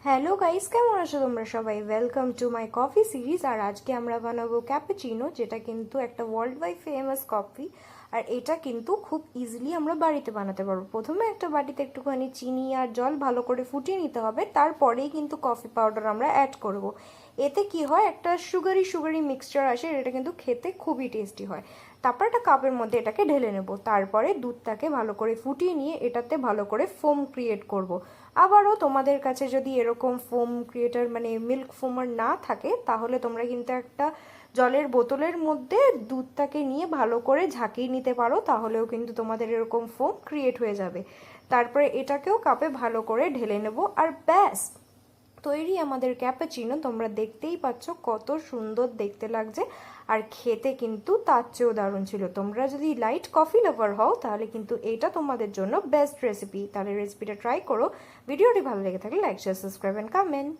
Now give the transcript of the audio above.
Hello guys, কেমন আছো তোমরা সবাই? Welcome to my coffee series. আর আজকে আমরা বানাবো ক্যাপুচিনো, যেটা কিন্তু একটা ওয়ার্ল্ড ওয়াইড ফেমাস কফি। আর এটা কিন্তু খুব ইজিলি আমরা বাড়িতে বানাতে পারবো। প্রথমে একটা বাটিতে একটুখানি চিনি আর জল ভালো করে ফুটিয়ে নিতে হবে, তারপরেই কিন্তু কফি পাউডার আমরা অ্যাড করব। এতে কি হয়, একটা সুগারি মিক্সচার আসে, এটা কিন্তু খেতে খুবই টেস্টি হয়। তারপর একটা কাপের মধ্যে এটাকে ঢেলে নেব। তারপরে দুধটাকে ভালো করে ফুটিয়ে নিয়ে এটাতে ভালো করে ফোম ক্রিয়েট করব। আবারও তোমাদের কাছে যদি এরকম ফোম ক্রিয়েটার মানে মিল্ক ফোমার না থাকে, তাহলে তোমরা কিন্তু একটা জলের বোতলের মধ্যে দুধটাকে নিয়ে ভালো করে ঝাঁকিয়ে নিতে পারো, তাহলেও কিন্তু তোমাদের এরকম ফোম ক্রিয়েট হয়ে যাবে। তারপরে এটাকেও কাপে ভালো করে ঢেলে নেব, আর ব্যাস তৈরি আমাদের ক্যাপাচিনো। তোমরা দেখতেই পাচ্ছ কত সুন্দর দেখতে লাগছে, আর খেতে কিন্তু তার চেয়েও দারুণ ছিল। তোমরা যদি লাইট কফি লাভার হও, তাহলে কিন্তু এইটা তোমাদের জন্য বেস্ট রেসিপি। তাহলে রেসিপিটা ট্রাই করো। ভিডিওটি ভালো লেগে থাকলে like, share, subscribe and comment.